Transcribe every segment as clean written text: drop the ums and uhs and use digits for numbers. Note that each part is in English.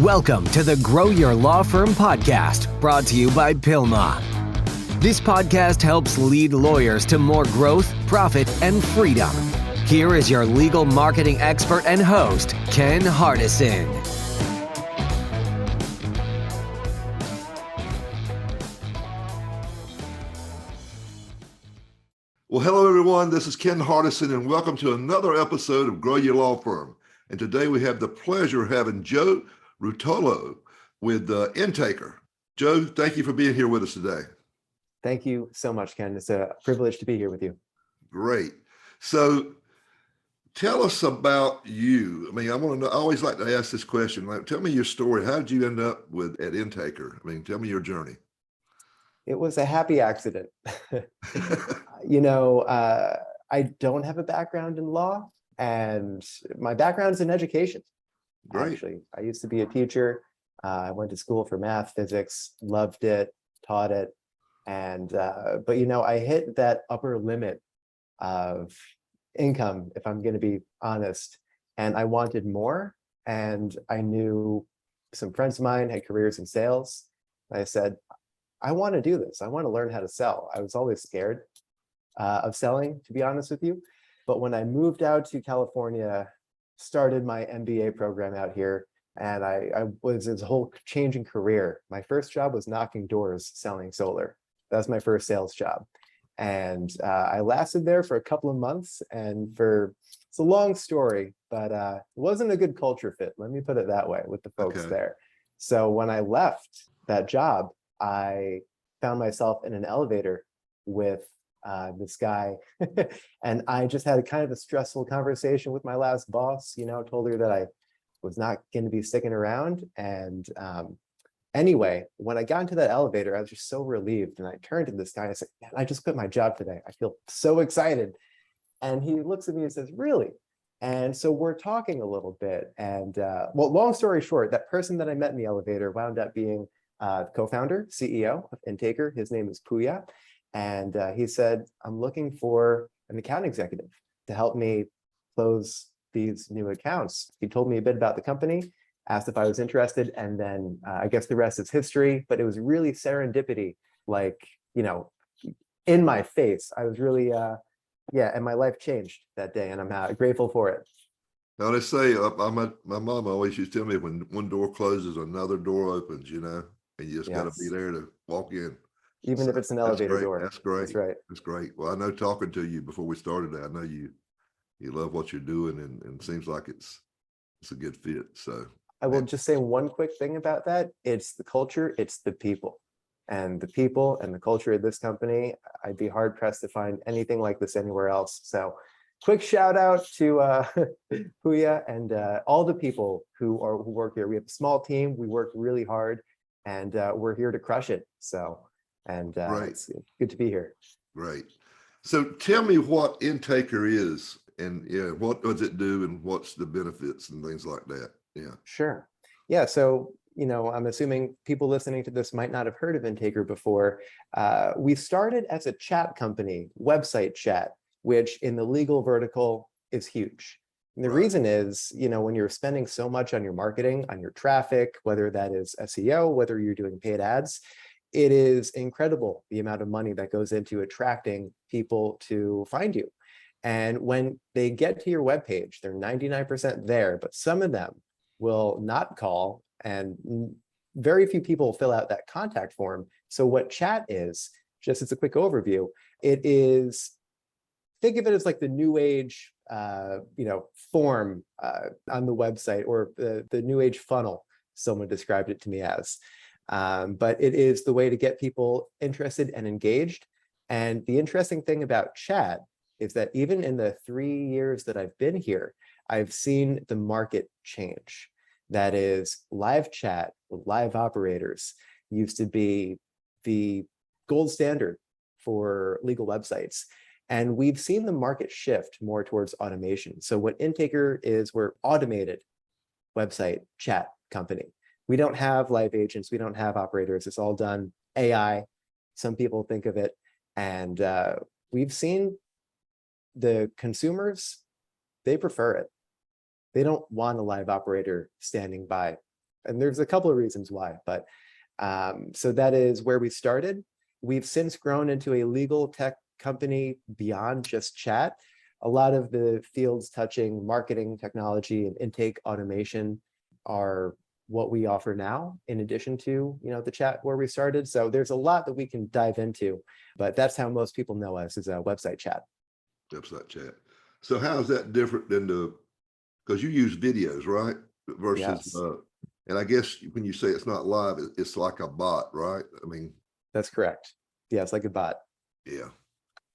Welcome to the Grow Your Law Firm podcast, brought to you by Pilma. This podcast helps lead lawyers to more growth, profit, and freedom. Here is your legal marketing expert and host, Ken Hardison. Well, hello, everyone. This is Ken Hardison, and welcome to another episode of Grow Your Law Firm. And today we have the pleasure of having Joe Ruotolo with Intaker. Joe, thank you for being here with us today. Thank you so much, Ken. It's a privilege to be here with you. Great. So tell us about you. I mean, I always like to ask this question. Like, tell me your story. How did you end up at Intaker? I mean, tell me your journey. It was a happy accident. I don't have a background in law, and my background is in education. Great. Actually, I used to be a teacher. I went to school for math, physics, loved it, taught it. And, but I hit that upper limit of income, if I'm going to be honest, and I wanted more. And I knew some friends of mine had careers in sales. I said, I want to do this. I want to learn how to sell. I was always scared of selling, to be honest with you. But when I moved out to California, started my MBA program out here, and I was this whole changing career. My first job was knocking doors selling solar. That was my first sales job. And I lasted there for a couple of months, and it's a long story, but it wasn't a good culture fit. Let me put it that way with the folks there. So when I left that job, I found myself in an elevator with this guy, and I just had a kind of a stressful conversation with my last boss. Told her that I was not going to be sticking around. And anyway, when I got into that elevator, I was just so relieved. And I turned to this guy and I said, "Man, I just quit my job today. I feel so excited." And he looks at me and says, "Really?" And so we're talking a little bit. And long story short, that person that I met in the elevator wound up being co-founder, CEO of Intaker. His name is Puya. And he said, "I'm looking for an account executive to help me close these new accounts." He told me a bit about the company, asked if I was interested, and then I guess the rest is history. But it was really serendipity, in my face. I was really, and my life changed that day, and I'm grateful for it. Now, they say, my mom always used to tell me, when one door closes, another door opens, and you just got to be there to walk in. Even if it's an elevator door. That's great. That's right. That's great. Well, I know, talking to you before we started, I know you love what you're doing, and it seems like it's a good fit. So I will just say one quick thing about that. It's the culture, it's the people. And the people and the culture of this company, I'd be hard pressed to find anything like this anywhere else. So quick shout out to Puya and all the people who work here. We have a small team. We work really hard, and we're here to crush it. So, right. It's good to be here. Right. So tell me what Intaker is, and what does it do, and what's the benefits and things like that? Yeah. Sure. Yeah. So, I'm assuming people listening to this might not have heard of Intaker before. We started as a chat company, website chat, which in the legal vertical is huge. And the reason is, when you're spending so much on your marketing, on your traffic, whether that is SEO, whether you're doing paid ads, it is incredible the amount of money that goes into attracting people to find you. And when they get to your webpage, they're 99% there, but some of them will not call, and very few people fill out that contact form. So what chat is, just as a quick overview, it is, think of it as like the new age, form on the website, or the new age funnel, someone described it to me as. But it is the way to get people interested and engaged. And the interesting thing about chat is that even in the 3 years that I've been here, I've seen the market change. That is, live chat with live operators used to be the gold standard for legal websites. And we've seen the market shift more towards automation. So what Intaker is, we're automated website chat company. We don't have live agents. We don't have operators. It's all done AI. Some people think of it. And we've seen the consumers, they prefer it. They don't want a live operator standing by And there's a couple of reasons why, but so that is where we started. We've since grown into a legal tech company beyond just chat. A lot of the fields touching marketing technology and intake automation are what we offer now, in addition to, the chat where we started. So there's a lot that we can dive into, but that's how most people know us, is a website chat. Website chat. So how is that different than because you use videos, right? Versus, Yes, and I guess when you say it's not live, it's like a bot, right? I mean, that's correct. Yeah, it's like a bot. yeah.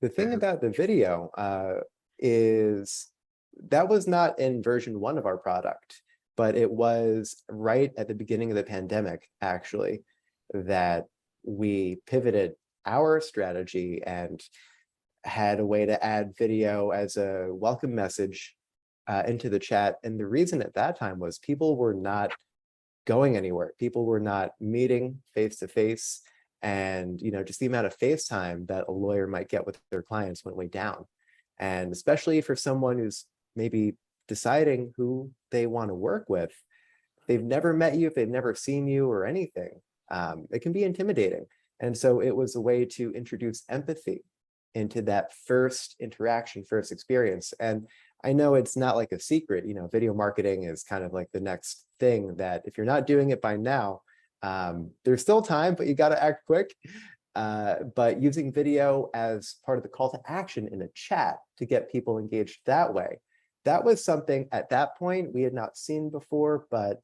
The thing And about the video is that was not in version 1 of our product, but it was right at the beginning of the pandemic, actually, that we pivoted our strategy and had a way to add video as a welcome message into the chat. And the reason at that time was people were not going anywhere. People were not meeting face to face. And, just the amount of face time that a lawyer might get with their clients went way down. And especially for someone who's maybe deciding who they want to work with, they've never met you, if they've never seen you or anything, it can be intimidating. And so it was a way to introduce empathy into that first interaction, first experience. And I know it's not like a secret, video marketing is kind of like the next thing that if you're not doing it by now, there's still time, but you got to act quick. But using video as part of the call to action in a chat to get people engaged that way, that was something at that point we had not seen before, but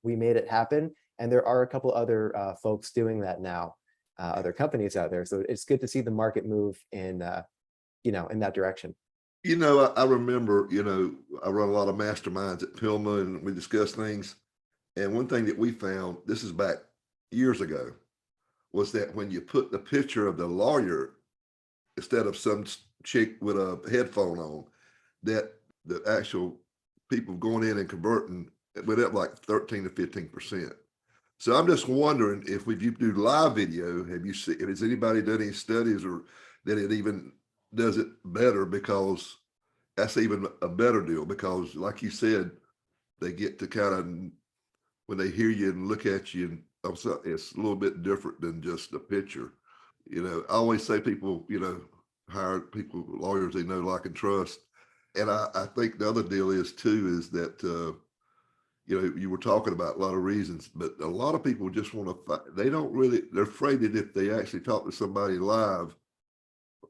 we made it happen. And there are a couple other folks doing that now, other companies out there. So it's good to see the market move in, in that direction. I remember, I run a lot of masterminds at Pilma and we discuss things. And one thing that we found, this is back years ago, was that when you put the picture of the lawyer instead of some chick with a headphone on, that the actual people going in and converting it went up like 13 to 15%. So I'm just wondering if you do live video, has anybody done any studies or that it even does it better? Because that's even a better deal, because like you said, they get to kind of, when they hear you and look at you, and it's a little bit different than just a picture. I always say people, hire people, lawyers they know, like, and trust. And I think the other deal is too, is that, you were talking about a lot of reasons, but a lot of people just want to, they're afraid that if they actually talk to somebody live,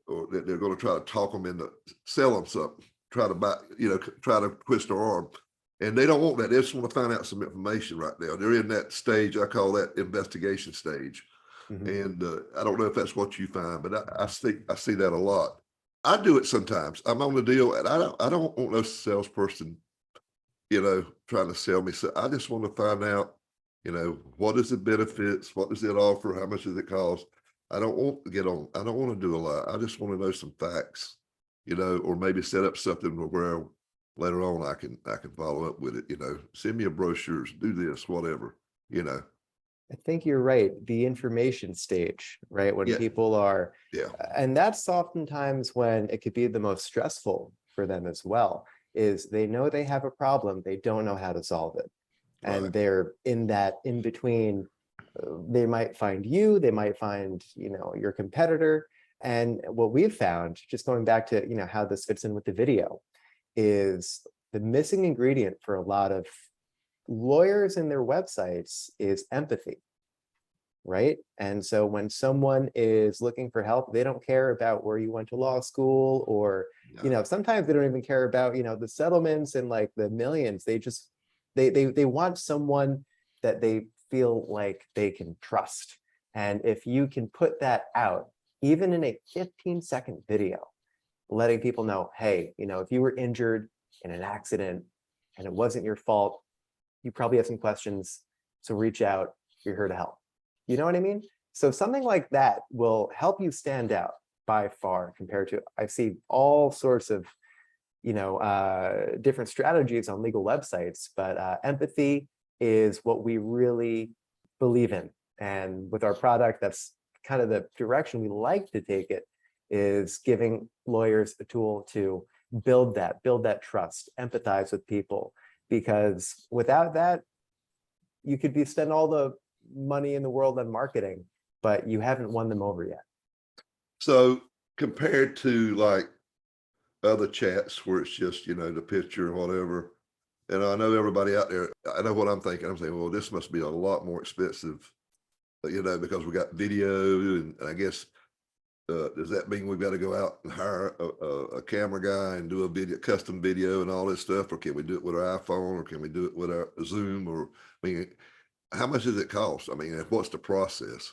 or that they're going to try to talk them into sell them something, try to buy, try to twist their arm. And they don't want that. They just want to find out some information right now. They're in that stage. I call that investigation stage. Mhm. And I don't know if that's what you find, but I see that a lot. I do it sometimes. I'm on the deal, and I don't want no salesperson, trying to sell me. So I just want to find out, what is the benefits? What does it offer? How much does it cost? I don't want to do a lot. I just want to know some facts, or maybe set up something where later on I can follow up with it, send me a brochure, do this, whatever, I think you're right. The information stage, right? When Yeah. people are, Yeah. and that's oftentimes when it could be the most stressful for them as well, is they know they have a problem, they don't know how to solve it. And Right. they're in that in between. They might find you, they might find, your competitor. And what we've found, just going back to, how this fits in with the video, is the missing ingredient for a lot of lawyers and their websites is empathy, right? And so when someone is looking for help, they don't care about where you went to law school, or, Yeah. sometimes they don't even care about, the settlements and like the millions. They just, they want someone that they feel like they can trust. And if you can put that out, even in a 15-second video, letting people know, hey, if you were injured in an accident and it wasn't your fault, you probably have some questions, so reach out, you're here to help. You know what I mean? So something like that will help you stand out by far compared to, I see all sorts of, different strategies on legal websites, but empathy is what we really believe in. And with our product, that's kind of the direction we like to take it, is giving lawyers a tool to build that trust, empathize with people. Because without that, you could be spending all the money in the world on marketing, but you haven't won them over yet. So compared to like other chats where it's just, the picture or whatever, and I know everybody out there, I know what I'm thinking. I'm saying, well, this must be a lot more expensive, because we got video, and I guess, does that mean we've got to go out and hire a camera guy and do a custom video and all this stuff? Or can we do it with our iPhone, or can we do it with our Zoom? Or, I mean, how much does it cost? I mean, what's the process?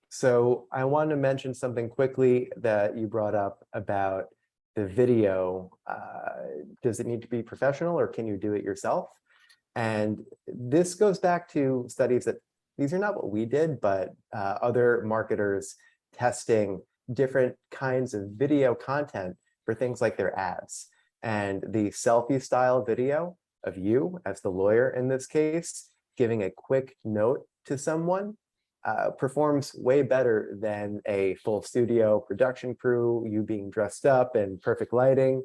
So I want to mention something quickly that you brought up about the video. Does it need to be professional, or can you do it yourself? And this goes back to studies that these are not what we did, but other marketers testing different kinds of video content for things like their ads. And the selfie style video of you as the lawyer in this case, giving a quick note to someone, performs way better than a full studio production crew, you being dressed up in perfect lighting,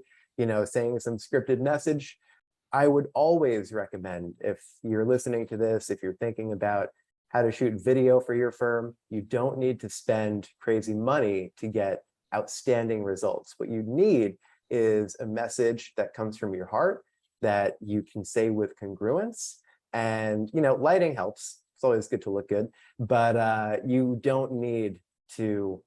saying some scripted message. I would always recommend, if you're listening to this, if you're thinking about how to shoot video for your firm, you don't need to spend crazy money to get outstanding results. What you need is a message that comes from your heart that you can say with congruence. And, lighting helps. It's always good to look good, but you don't need to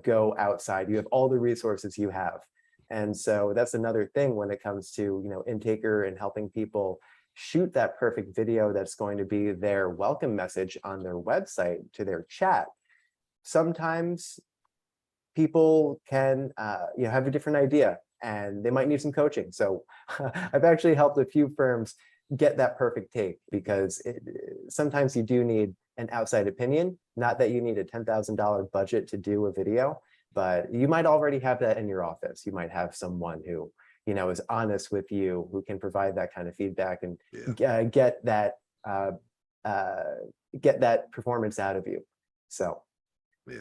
go outside. You have all the resources you have. And so that's another thing when it comes to, Intaker and helping people shoot that perfect video that's going to be their welcome message on their website to their chat. Sometimes people can, have a different idea and they might need some coaching. So I've actually helped a few firms get that perfect take, because sometimes you do need an outside opinion. Not that you need a $10,000 budget to do a video, but you might already have that in your office. You might have someone who, is honest with you, who can provide that kind of feedback and get that performance out of you. So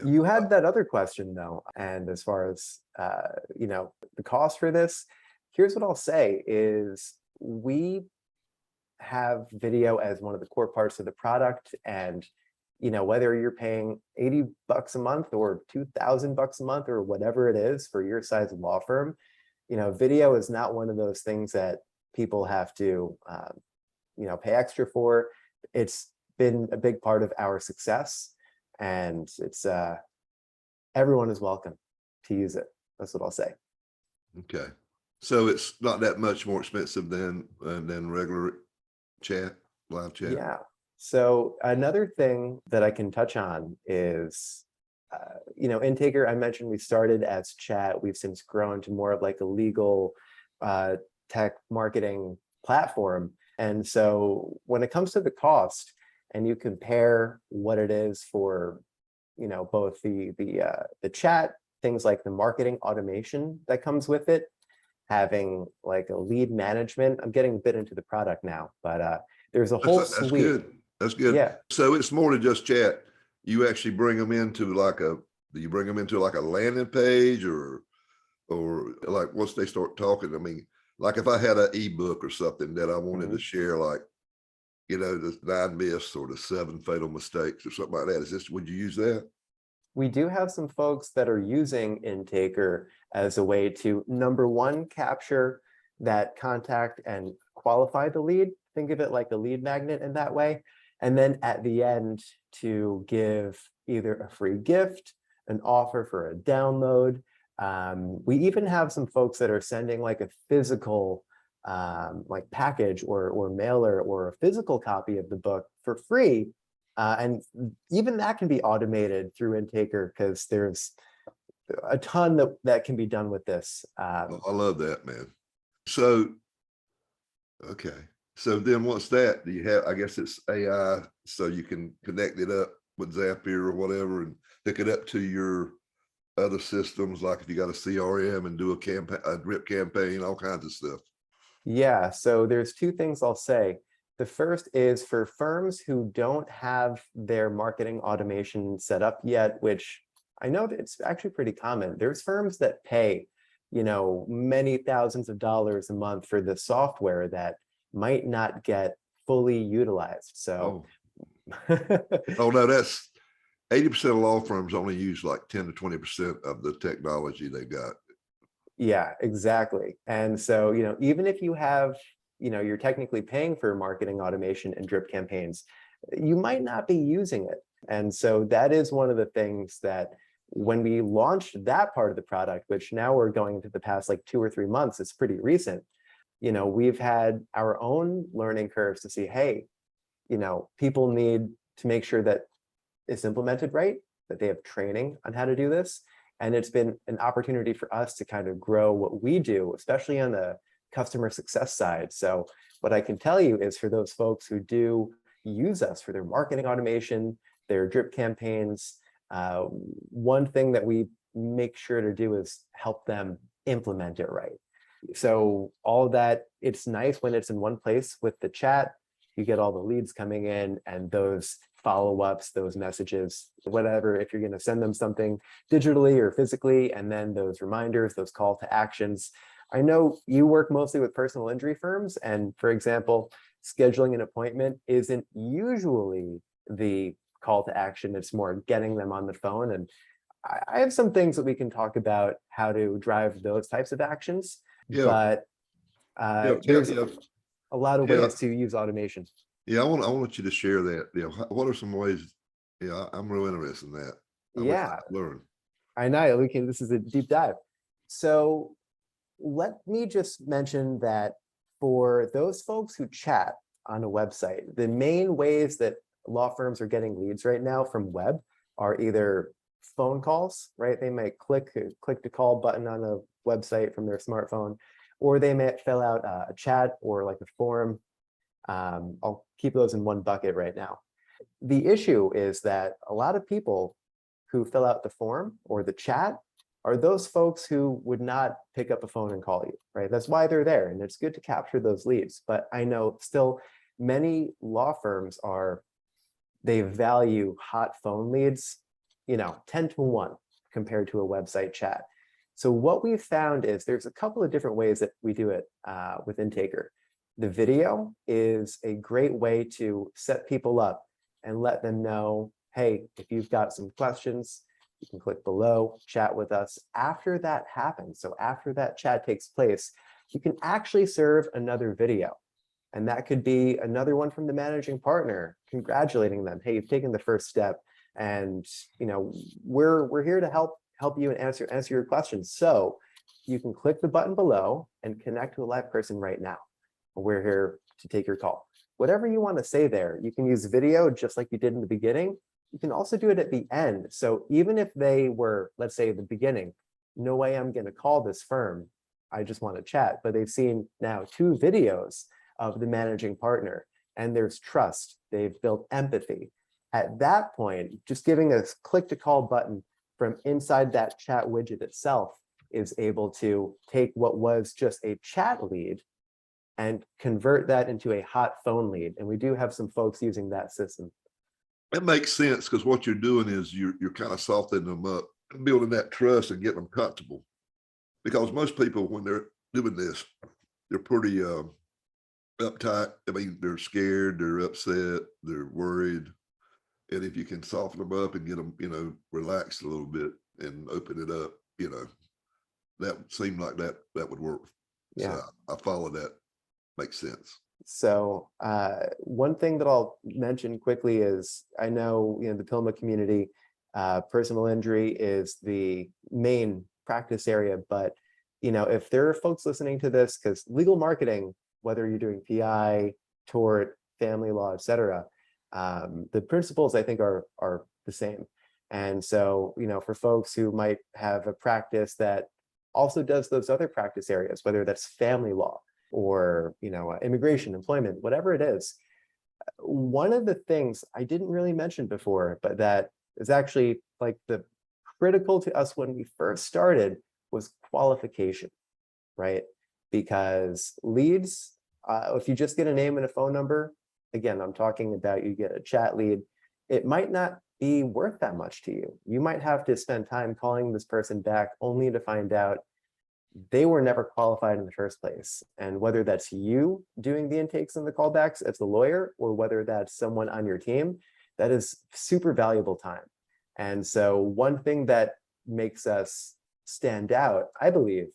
you had that other question though, and as far as the cost for this, here's what I'll say is we have video as one of the core parts of the product. And, whether you're paying $80 a month or $2,000 a month or whatever it is for your size law firm, video is not one of those things that people have to, pay extra for. It's been a big part of our success, and it's, everyone is welcome to use it. That's what I'll say. Okay. So it's not that much more expensive than regular chat, live chat. Yeah. So another thing that I can touch on is, Intaker, I mentioned we started as chat. We've since grown to more of like a legal tech marketing platform. And so when it comes to the cost, and you compare what it is for, both the chat, things like the marketing automation that comes with it, having like a lead management. I'm getting a bit into the product now, but there's a whole suite. That's good. That's good. Yeah. So it's more than just chat. You actually bring them into do you bring them into like a landing page, or like once they start talking? I mean, like if I had an ebook or something that I wanted to share, like, the 9 myths or the 7 fatal mistakes or something like that, would you use that? We do have some folks that are using Intaker as a way to, number one, capture that contact and qualify the lead. Think of it like a lead magnet in that way. And then at the end, to give either a free gift, an offer for a download. We even have some folks that are sending like a physical like package or mailer or a physical copy of the book for free. And even that can be automated through Intaker, because there's a ton that can be done with this. I love that, man. So, okay. So then once that, do you have, I guess it's AI, so you can connect it up with Zapier or whatever and pick it up to your other systems, like if you got a CRM and do a campaign, a drip campaign, all kinds of stuff. Yeah, so there's two things I'll say. The first is for firms who don't have their marketing automation set up yet, which I know that it's actually pretty common. There's firms that pay, many thousands of dollars a month for the software that might not get fully utilized. So, Oh no, that's 80% of law firms only use like 10 to 20% of the technology they got. yeah, exactly. And so, even if you have, you're technically paying for marketing automation and drip campaigns, you might not be using it. And so that is one of the things that when we launched that part of the product, which now we're going into the past like 2 or 3 months, it's pretty recent, we've had our own learning curves to see, hey, people need to make sure that it's implemented right, that they have training on how to do this. And it's been an opportunity for us to kind of grow what we do, especially on the customer success side. So what I can tell you is for those folks who do use us for their marketing automation, their drip campaigns, one thing that we make sure to do is help them implement it right. So all of that, it's nice when it's in one place with the chat. You get all the leads coming in and those follow-ups, those messages, whatever, if you're going to send them something digitally or physically, and then those reminders, those call to actions. I know you work mostly with personal injury firms, and for example, scheduling an appointment isn't usually the call to action. It's more getting them on the phone. And I have some things that we can talk about how to drive those types of actions, but there's a lot of ways to use automation. Yeah, I want you to share that. What are some ways? Yeah, I'm really interested in that. I would like to learn. I know this is a deep dive. So let me just mention that for those folks who chat on a website, the main ways that law firms are getting leads right now from web are either phone calls, right? They might click the call button on a website from their smartphone, or they may fill out a chat or like a forum. I'll keep those in one bucket right now. The issue is that a lot of people who fill out the form or the chat are those folks who would not pick up a phone and call you, right? That's why they're there, and it's good to capture those leads. But I know still many law firms they value hot phone leads, 10 to 1 compared to a website chat. So what we've found is there's a couple of different ways that we do it with Intaker. The video is a great way to set people up and let them know, hey, if you've got some questions, you can click below, chat with us. After that happens, so after that chat takes place, you can actually serve another video. And that could be another one from the managing partner, congratulating them. Hey, you've taken the first step, and we're here to help you and answer your questions. So you can click the button below and connect to a live person right now. We're here to take your call. Whatever you want to say there, you can use video just like you did in the beginning. You can also do it at the end. So even if they were, let's say at the beginning, no way I'm going to call this firm, I just want to chat, but they've seen now 2 videos of the managing partner, and there's trust. They've built empathy. At that point, just giving a click to call button from inside that chat widget itself is able to take what was just a chat lead and convert that into a hot phone lead. And we do have some folks using that system. It makes sense because what you're doing is you're kind of softening them up, building that trust and getting them comfortable. Because most people, when they're doing this, they're pretty uptight. I mean, they're scared, they're upset, they're worried. And if you can soften them up and get them, relaxed a little bit and open it up, that would seem like that would work. Yeah. So I follow that. Makes sense. So one thing that I'll mention quickly is I know, the PILMA community, personal injury is the main practice area, but if there are folks listening to this, because legal marketing, whether you're doing PI, tort, family law, etc., the principles I think are the same. And so, for folks who might have a practice that also does those other practice areas, whether that's family law or, immigration, employment, whatever it is, one of the things I didn't really mention before, but that is actually like the critical to us when we first started was qualification, right? Because leads, if you just get a name and a phone number, again, I'm talking about you get a chat lead, it might not be worth that much to you. You might have to spend time calling this person back only to find out they were never qualified in the first place. And whether that's you doing the intakes and the callbacks as the lawyer, or whether that's someone on your team, that is super valuable time. And so one thing that makes us stand out, I believe,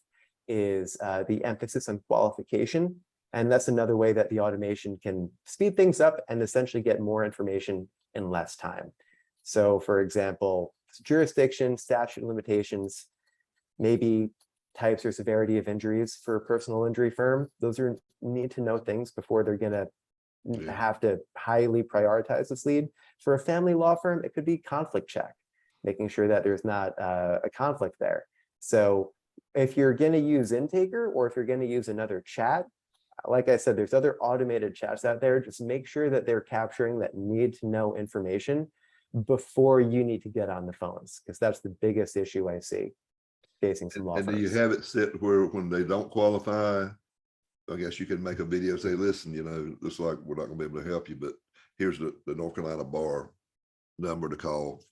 is the emphasis on qualification. And that's another way that the automation can speed things up and essentially get more information in less time. So for example, jurisdiction, statute of limitations, maybe types or severity of injuries for a personal injury firm. Those are need to know things before they're gonna have to highly prioritize this lead. For a family law firm, it could be conflict check, making sure that there's not a conflict there. So if you're gonna use Intaker, or if you're gonna use another chat, like I said, there's other automated chats out there. Just make sure that they're capturing that need to know information before you need to get on the phones, because that's the biggest issue I see facing some law And do you firms. have it set where when they don't qualify, I guess you can make a video, say, listen, you know, looks like we're not gonna be able to help you, but here's the North Carolina bar number to call,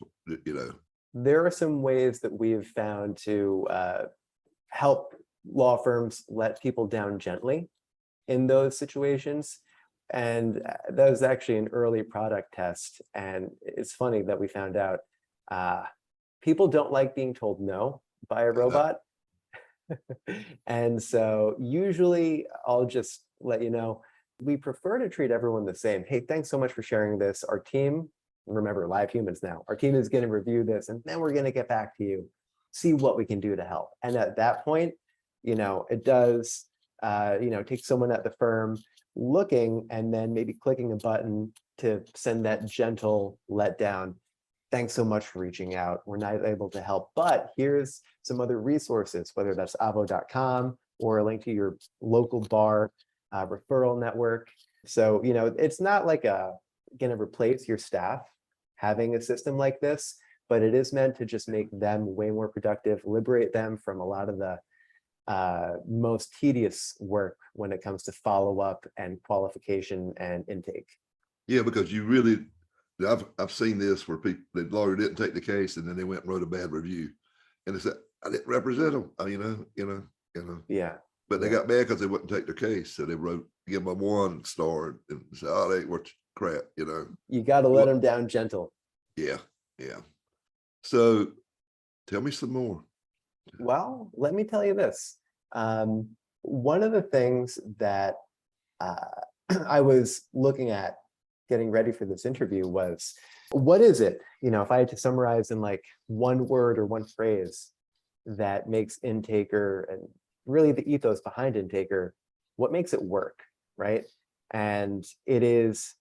you know. There are some ways that we've found to help law firms let people down gently in those situations. And that was actually an early product test. And it's funny that we found out people don't like being told no by a robot. And so usually I'll just let you know, we prefer to treat everyone the same. Hey, thanks so much for sharing this. Our team, remember, live humans now, our team is going to review this, and then we're going to get back to you, see what we can do to help. And at that point, you know, it does, you know, take someone at the firm looking and then maybe clicking a button to send that gentle letdown. Thanks so much for reaching out. We're not able to help, but here's some other resources, whether that's avo.com or a link to your local bar referral network. So, you know, it's not like going to replace your staff having a system like this, but it is meant to just make them way more productive, liberate them from a lot of the most tedious work when it comes to follow-up and qualification and intake. Yeah, because you really, I've seen this where people, the lawyer didn't take the case and then they went and wrote a bad review, and they said, I didn't represent them. You know. Yeah. But they got mad because they wouldn't take their case, so they wrote, give them a 1 star and said, oh, they ain't worth crap, you know. You got to let them down gentle. Yeah. So tell me some more. Well, let me tell you this. One of the things that I was looking at getting ready for this interview was, what is it, you know, if I had to summarize in like one word or one phrase that makes Intaker and really the ethos behind Intaker, what makes it work, right? And it is,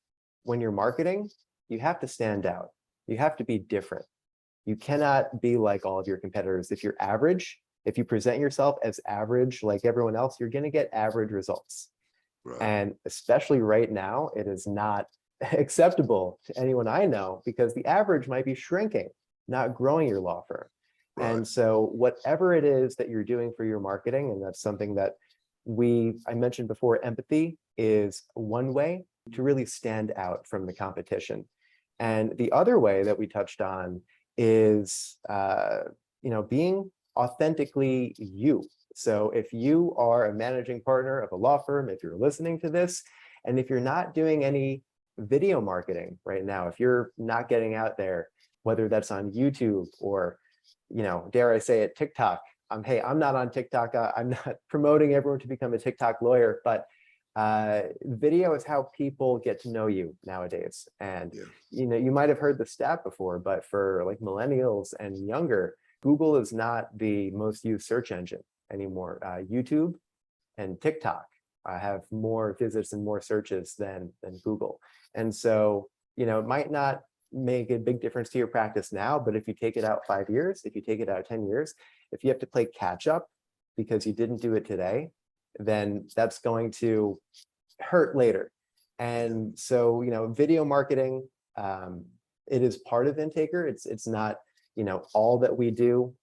when you're marketing, you have to stand out. You have to be different. You cannot be like all of your competitors. If you're average, if you present yourself as average like everyone else, you're going to get average results. Right. And especially right now, it is not acceptable to anyone I know, because the average might be shrinking, not growing your law firm. Right. And so whatever it is that you're doing for your marketing, and that's something that I mentioned before, empathy is one way to really stand out from the competition. And the other way that we touched on is, you know, being authentically you. So if you are a managing partner of a law firm, if you're listening to this, and if you're not doing any video marketing right now, if you're not getting out there, whether that's on YouTube or, you know, dare I say it, TikTok. Hey, I'm not on TikTok. I'm not promoting everyone to become a TikTok lawyer, but video is how people get to know you nowadays. And, you know, you might have heard the stat before, but for like millennials and younger, Google is not the most used search engine anymore. YouTube and TikTok have more visits and more searches than Google. And so, you know, it might not make a big difference to your practice now, but if you take it out 5 years, if you take it out 10 years, if you have to play catch up because you didn't do it today, then that's going to hurt later. And so, you know, video marketing, it is part of Intaker. It's not, you know, all that we do,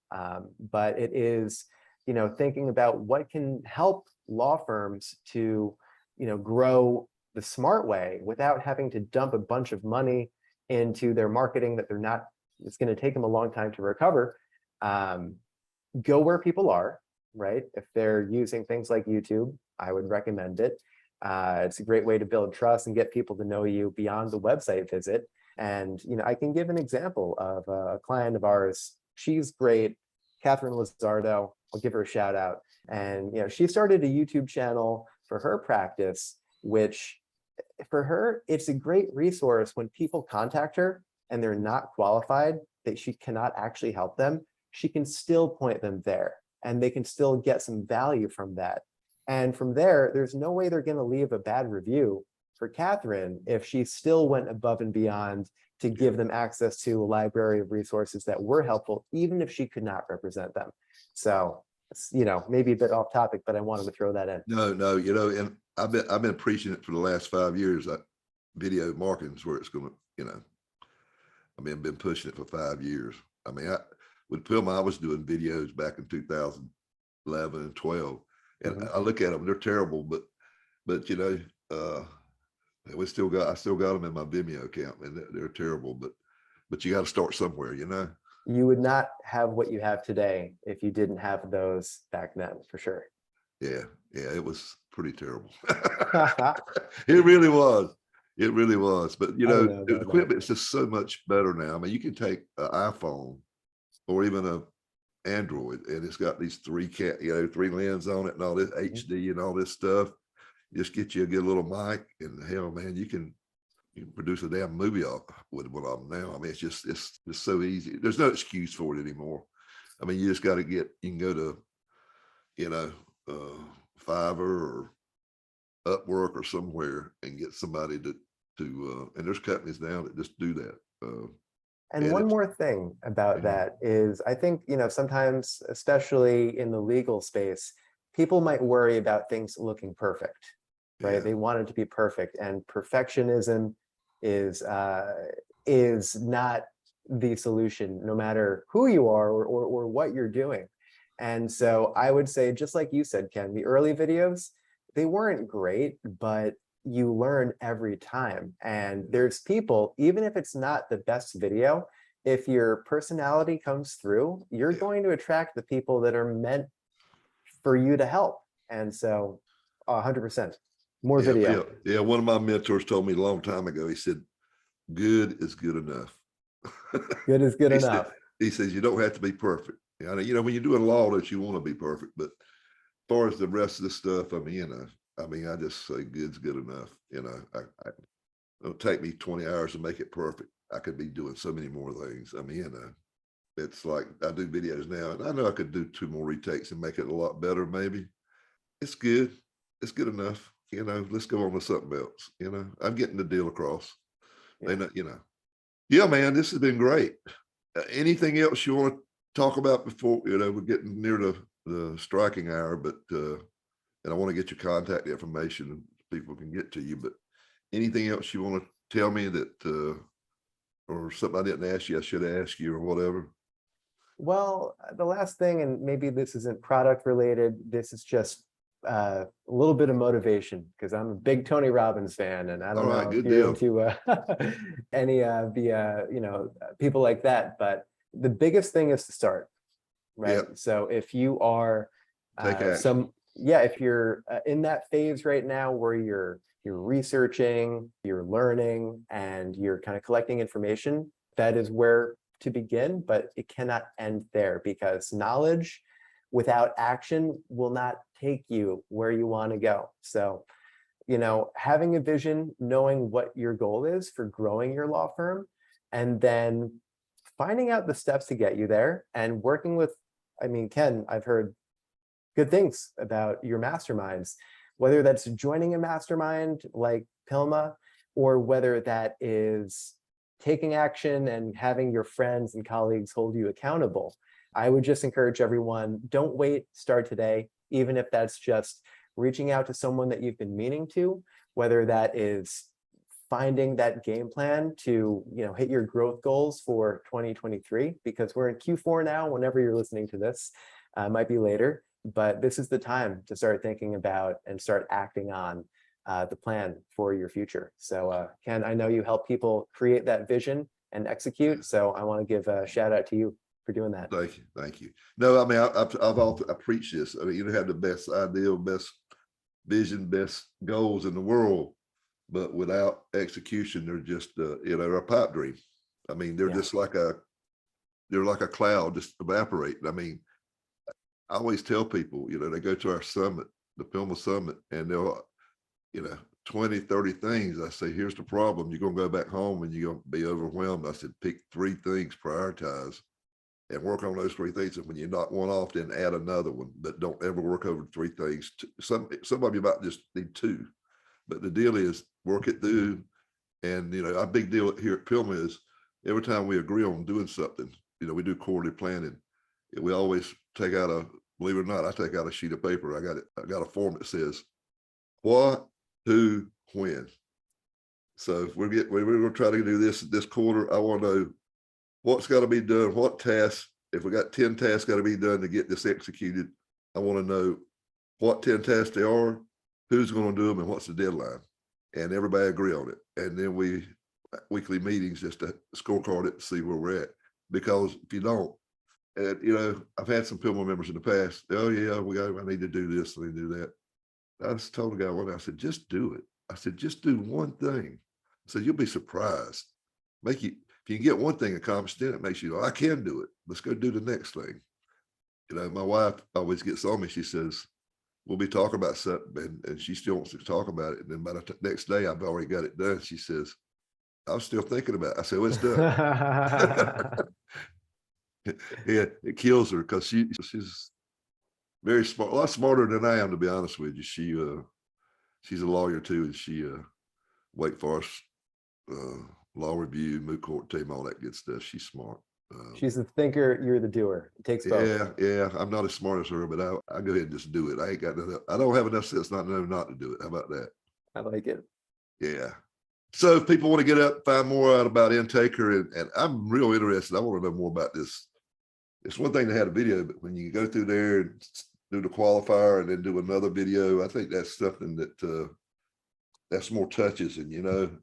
but it is, you know, thinking about what can help law firms to, you know, grow the smart way without having to dump a bunch of money into their marketing that they're not, it's going to take them a long time to recover. Go where people are, right? If they're using things like YouTube, I would recommend it. It's a great way to build trust and get people to know you beyond the website visit. And I can give an example of a client of ours. She's great, Catherine Lizardo. I'll give her a shout out. And she started a YouTube channel for her practice, which for her, it's a great resource when people contact her and they're not qualified, that she cannot actually help them. She can still point them there and they can still get some value from that. And from there, there's no way they're going to leave a bad review for Catherine if she still went above and beyond to give them access to a library of resources that were helpful, even if she could not represent them. So it's, maybe a bit off topic, but I wanted to throw that in. No, and I've been preaching it for the last 5 years. That video marketing is where it's going to, I've been pushing it for 5 years. With Pilma, I was doing videos back in 2011 and 12, and I look at them, they're terrible, but I still got them in my Vimeo account, and they're terrible, but you got to start somewhere, You would not have what you have today if you didn't have those back then, for sure. Yeah, it was pretty terrible. It really was. It really was. But the equipment is just so much better now. You can take an iPhone or even a Android, and it's got these three lens on it and all this HD and all this stuff. Just get you a good little mic, and hell, man, you can produce a damn movie with one of them now. It's just so easy. There's no excuse for it anymore. You just got to you can go to, Fiverr or Upwork or somewhere and get somebody to and there's companies now that just do that. And one more thing about that is, I think, sometimes, especially in the legal space, people might worry about things looking perfect, right? Yeah. They want it to be perfect, and perfectionism is not the solution, no matter who you are or what you're doing. And so I would say, just like you said, Ken, the early videos, they weren't great, but you learn every time. And there's people, even if it's not the best video, if your personality comes through, you're going to attract the people that are meant for you to help. And so 100% more video. Yeah. One of my mentors told me a long time ago, he said, good is good enough. Good is good enough. He says, you don't have to be perfect. When you're doing law, that you want to be perfect, but as far as the rest of the stuff, I just say good's good enough. It'll take me 20 hours to make it perfect. I could be doing so many more things. It's like I do videos now, and I know I could do 2 more retakes and make it a lot better. Maybe it's good. It's good enough. Let's go on to something else. I'm getting the deal across. Yeah, man, this has been great. Anything else you want to talk about before, we're getting near the striking hour, but, and I want to get your contact information and people can get to you, but anything else you want to tell me that, or something I didn't ask you, I should ask you or whatever? Well, the last thing, and maybe this isn't product related, this is just a little bit of motivation, because I'm a big Tony Robbins fan, and I don't know if you're into any of the people like that, but the biggest thing is to start, right? Yeah. So if you are if you're in that phase right now where you're researching, you're learning, and you're kind of collecting information, that is where to begin, but it cannot end there, because knowledge without action will not take you where you want to go. So, having a vision, knowing what your goal is for growing your law firm, and then finding out the steps to get you there, and working with, Ken, I've heard good things about your masterminds, whether that's joining a mastermind like Pilma, or whether that is taking action and having your friends and colleagues hold you accountable. I would just encourage everyone, don't wait, start today, even if that's just reaching out to someone that you've been meaning to, whether that is finding that game plan to hit your growth goals for 2023, because we're in Q4 now. Whenever you're listening to this, might be later, but this is the time to start thinking about and start acting on the plan for your future. So Ken, I know you help people create that vision and execute, so I want to give a shout out to you. for doing that. Thank you. No, I mean, I preach this. I mean, you have the best idea, best vision, best goals in the world, but without execution, they're just a pipe dream. I mean, they're just like they're like a cloud, just evaporate. I mean, I always tell people, they go to our summit, the PILMA summit, and they'll, 20, 30 things. I say, here's the problem. You're going to go back home and you're going to be overwhelmed. I said, pick 3 things, prioritize, and work on those 3 things. And when you knock one off, then add another one. But don't ever work over 3 things. Some of you might just need 2. But the deal is work it through. And, our big deal here at PILMA is every time we agree on doing something, we do quarterly planning. We always take out believe it or not, I take out a sheet of paper. I got a form that says what, who, when. So if we're going to try to do this quarter, I want to know what's got to be done, what tasks. If we got 10 tasks got to be done to get this executed, I want to know what 10 tasks they are, who's going to do them, and what's the deadline. And everybody agree on it. And then weekly meetings just to scorecard it to see where we're at. Because if you don't, and I've had some PILMA members in the past, oh yeah, I need to do this, I need to do that. I just told the guy one day, I said, just do it. I said, just do one thing. I said, you'll be surprised. If you can get one thing accomplished, then it makes you go, I can do it. Let's go do the next thing. My wife always gets on me. She says, we'll be talking about something, and she still wants to talk about it. And then by the next day, I've already got it done. She says, I was still thinking about it. I said, well, it's done. Yeah, it kills her because she's very smart, a lot smarter than I am, to be honest with you. She's a lawyer too, and she Wake Forest law review, moot court team, all that good stuff. She's smart. She's the thinker, you're the doer. It takes both. Yeah. I'm not as smart as her, but I go ahead and just do it. I don't have enough sense not to know not to do it. How about that? I like it. Yeah. So if people want to get up, find more out about Intaker, and I'm real interested. I want to know more about this. It's one thing to have a video, but when you go through there and do the qualifier and then do another video, I think that's something that that's more touches, and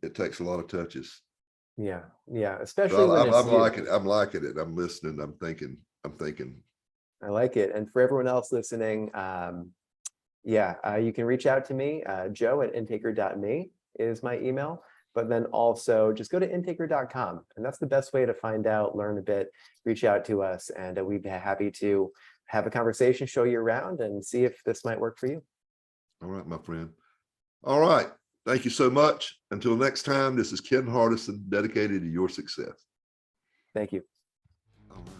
it takes a lot of touches. Yeah, especially when I'm liking it. I'm listening. I'm thinking. I like it. And for everyone else listening, you can reach out to me. Joe@intaker.me is my email. But then also just go to intaker.com. And that's the best way to find out, learn a bit, reach out to us. And we'd be happy to have a conversation, show you around, and see if this might work for you. All right, my friend. All right. Thank you so much. Until next time, this is Ken Hardison, dedicated to your success. Thank you. All right.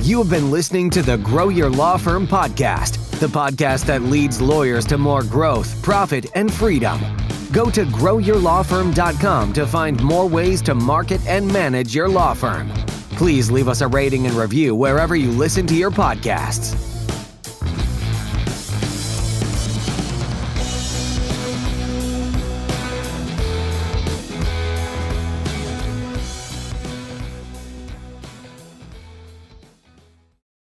You have been listening to the Grow Your Law Firm podcast, the podcast that leads lawyers to more growth, profit, and freedom. Go to growyourlawfirm.com to find more ways to market and manage your law firm. Please leave us a rating and review wherever you listen to your podcasts.